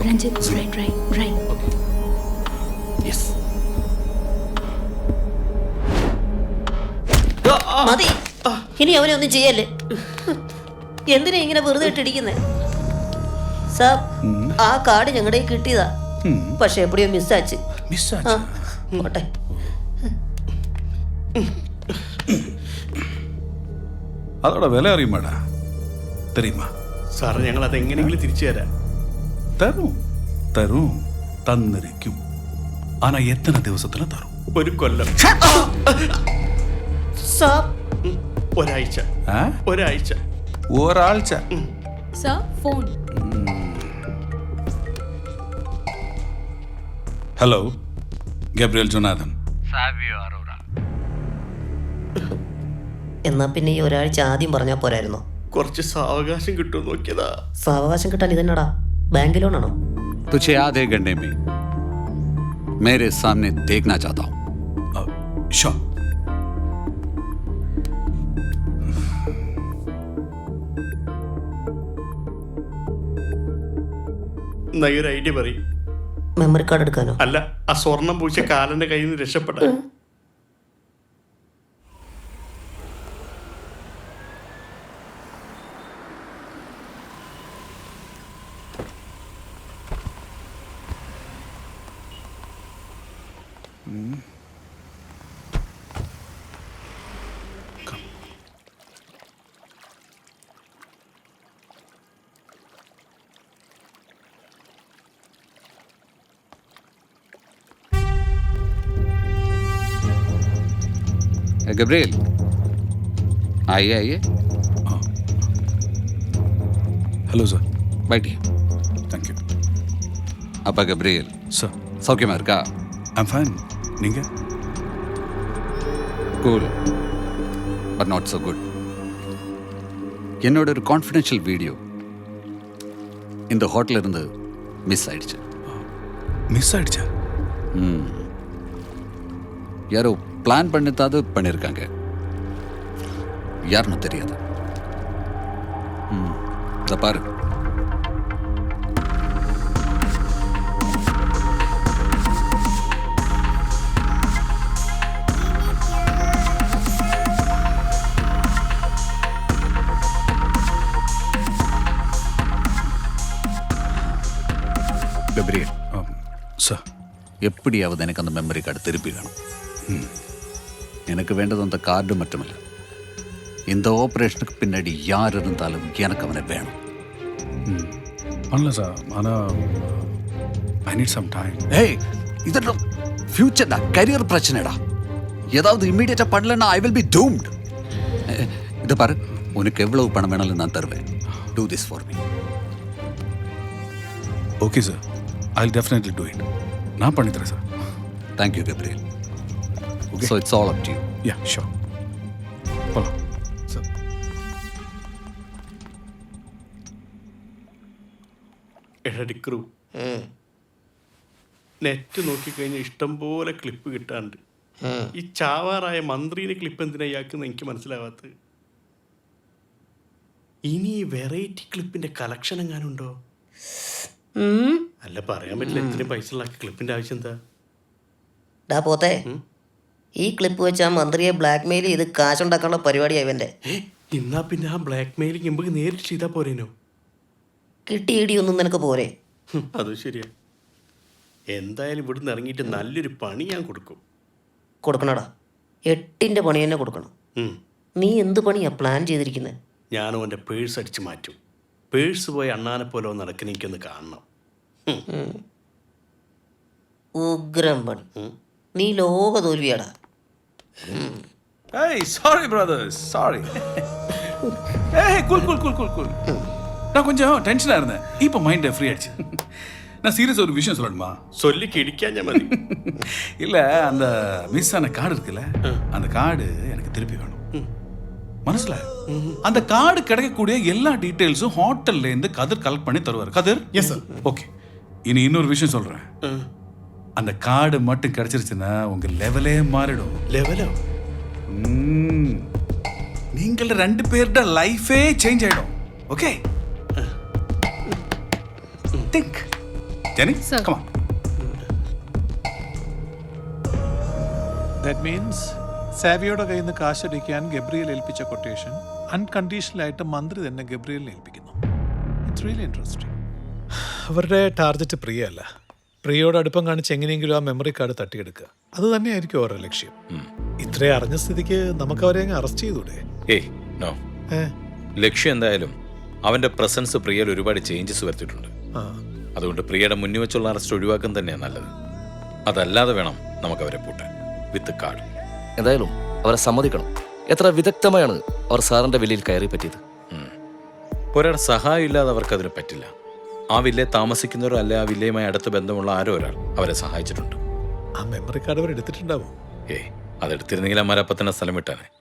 Ranjit, right. Okay. Yes. മതി, ഇനി അവനെ ഒന്നും ചെയ്യല്ലേ. എന്തിനാ ഇങ്ങനെ വെറുതെ ഇട്ടിരിക്കുന്നേ? സാർ, ആ കാർഡ് ഞങ്ങളുടെ കിട്ടിയതാ, പക്ഷെ എവിടെയോ മിസ്സാച്ച്. പോട്ടെ. அதோட விலை அறியுமாடா தெரியுமா? സാർ, ഞങ്ങൾ അതെങ്ങനെയെങ്കിലും തിരിച്ചു തരാം. തരും തന്നിരിക്കും. ആനാ എത്ര ദിവസത്തില തരും? ഒരു കൊല്ലം. സാർ, ഒരാഴ്ച. Sir, phone. Hello, Gabriel Jonathan. എന്നാ പിന്നെ ഈ ഒരാഴ്ച ആദ്യം പറഞ്ഞാൽ പോരായിരുന്നോ? കുറച്ച് സാവകാശം കിട്ടുമോ നോക്കിയതാ. സാവകാശം കിട്ടാൻ ഇതെന്നടാ, ബാങ്ക് ലോണാണോ? तुझे आधे घंटे में मेरे सामने देखना चाहता हूँ. ഷോ എന്നാ ഈ ഒരു ഐഡിയ പറയും. മെമ്മറി കാർഡ് എടുക്കാനോ? അല്ല, ആ സ്വർണം പൂച്ച കാലന്റെ കയ്യിൽ നിന്ന് രക്ഷപ്പെടാൻ. गब्रियल, आइए. Hello sir. बैठिए. Thank you. அப்பா गब्रियल, സാർ, சௌக்கியமா இருக்கா? I'm fine. நீங்கள்? Cool but not so good. என்னோட ஒரு கான்ஃபிடென்ஷியல் வீடியோ இந்த ஹோட்டலில் இருந்து மிஸ் ஆயிடுச்சு. மிஸ் ஆயிடுச்சா? யாரோ பிளான் பண்ணித்தாவது பண்ணியிருக்காங்க, யாருன்னு தெரியாது. இதை பாரு. கப்ரியல், சார், எப்படியாவது எனக்கு அந்த மெமரி கார்டு திருப்பி வேணும். எனக்கு வேண்டது அந்த கார்டு மட்டுமில்லை, இந்த ஆப்ரேஷனுக்கு பின்னாடி யார் இருந்தாலும் எனக்கு அவனை வேணும். பண்ணல சார், ஆனால் ஐ நீட் சம் டைம். ஏய், இதெல்லாம் ஃபியூச்சர்டா, கரியர் பிரச்சனைடா. ஏதாவது இம்மீடியட்டா பண்ணலன்னா ஐ வில் பி டூம்ட். இதை பாரு, உனக்கு எவ்வளவு பணம் வேணாலும் நான் தருவேன். Do this for me. Okay sir, I will definitely do it. நான் பண்ணித்தரேன் sir. Thank you Gabriel. So it's all up to you. Yeah, sure. Follow. Sir. എടാ ഡിക്രു, നെറ്റ് നോക്കിക്കഴിഞ്ഞാൽ ഇഷ്ടം പോലെ ക്ലിപ്പ് കിട്ടാണ്ട്. ഈ ചാവാറായ മന്ത്രിയുടെ ക്ലിപ്പ് എന്തിനാ ഇയാൾക്കെന്ന് എനിക്ക് മനസ്സിലാവാത്തത്. ഇനി ഈ വെറൈറ്റി ക്ലിപ്പിന്റെ കളക്ഷൻ എങ്ങാനുണ്ടോ? അല്ല, പറയാൻ പറ്റില്ല. ഇത്രയും പൈസ ഉള്ള ക്ലിപ്പിന്റെ ആവശ്യം എന്താ? ഡാ പോത്തെ, ഈ ക്ലിപ്പ് വെച്ച് ആ മന്ത്രിയെ ബ്ലാക്ക് മെയിൽ ചെയ്ത് കാശുണ്ടാക്കാനുള്ള പരിപാടിയായി ഇവൻ്റെ. എന്നാ പിന്നെ ആ ബ്ലാക്ക് മെയിലിംഗ് നമുക്ക് നേരിട്ട് ചെയ്താൽ പോരേനോ? കിട്ടി ഇടിയൊന്നും നിനക്ക് പോരെ? അത് ശരിയാ. എന്തായാലും ഇവിടുന്ന് ഇറങ്ങിയിട്ട് നല്ലൊരു പണി ഞാൻ കൊടുക്കും. കൊടുക്കണടാ, 8ന്റെ പണി തന്നെ കൊടുക്കണം. നീ എന്ത് പണിയാ പ്ലാൻ ചെയ്തിരിക്കുന്നത്? ഞാനും എൻ്റെ പേഴ്സ് അടിച്ച് മാറ്റും. പേഴ്സ് പോയി അണ്ണാനെ പോലെ നടക്കുന്ന എനിക്കൊന്ന് കാണണം. ഉഗ്രം പണി. നീ ലോക തോൽവിയാടാ. Hey, sorry brothers, sorry. Hey, cool. நான் கொஞ்சம் டென்ஷனாக இருந்தேன். இப்போ மைண்ட் ஃப்ரீ ஆயிடுச்சு. நான் சீரியஸ் ஒரு விஷயம் சொல்லணுமா? சொல்லி கிடிக்காஞ்ச மதி. இல்லை, அந்த மிஸ் ஆன கார்டு இருக்குல்ல, அந்த கார்டு எனக்கு திருப்பி வேணும். மனசுல அந்த கார்டு கிடைக்கக்கூடிய எல்லா டீட்டெயில்ஸும் ஹோட்டல்லேருந்து கதிர் கலெக்ட் பண்ணி தருவார். கதிர்? Yes sir. ஓகே, இனி இன்னொரு விஷயம் சொல்கிறேன். அந்த கார்டு மட்டும் கிடைச்சிருச்சுன்னா உங்கள் லெவலே மாறிடும். லெவலோ? நீங்கள் 2 பேருட லைஃபே சேஞ்ச் ஆயிடும். Okay, think. Jenny Sir. come on. That means സാവിയോടെ കയ്യിൽ നിന്ന് കാശടിക്കാൻ ഗബ്രിയേൽ ഏൽപ്പിച്ച കൊട്ടേഷൻ അൺകണ്ടീഷണലായിട്ട് മന്ത്രി തന്നെ ഗബ്രിയേലിനെ ഏൽപ്പിക്കുന്നു. It's really interesting. അവരുടെ ടാർഗറ്റ് പ്രിയ അല്ല. പ്രിയയോട് അടുപ്പം കാണിച്ച് എങ്ങനെയെങ്കിലും ആ മെമ്മറി കാർഡ് തട്ടിയെടുക്കുക. അത് തന്നെയായിരിക്കും അവരുടെ ലക്ഷ്യം. ഇത്രയും അറിഞ്ഞ സ്ഥിതിക്ക് നമുക്ക് അവരെ അങ്ങ് അറസ്റ്റ് ചെയ്തൂടെ? ഏയ് നോ. ലക്ഷ്യം എന്തായാലും അവന്റെ പ്രസൻസ് പ്രിയയിൽ ഒരുപാട് ചേഞ്ചസ് വരുത്തിയിട്ടുണ്ട്. അതുകൊണ്ട് പ്രിയയുടെ മുന്നിൽ വെച്ചുള്ള അറസ്റ്റ് ഒഴിവാക്കാൻ തന്നെയാണ് നല്ലത്. അതല്ലാതെ വേണം നമുക്ക് അവരെ പൂട്ടാൻ വിത്ത് കാർഡ്. എന്തായാലും അവരെ സമ്മതിക്കണം. എത്ര വിദഗ്ധമായാണ് അവർ സാറിന്റെ വില്ലയിൽ കയറി പറ്റിയത്. ഒരാൾ സഹായം ഇല്ലാതെ അവർക്ക് അതിന് പറ്റില്ല. ആ വില്ലയെ താമസിക്കുന്നവരോ അല്ലെ ആ വില്ലയുമായി അടുത്ത ബന്ധമുള്ള ആരോ ഒരാൾ അവരെ സഹായിച്ചിട്ടുണ്ട്. ആ മെമ്മറി കാർഡ് അവർ എടുത്തിട്ടുണ്ടാവും. അതെടുത്തിരുന്നെങ്കിൽ അമ്മാരപ്പത്തന്നെ സ്ഥലം വിട്ടാനെ.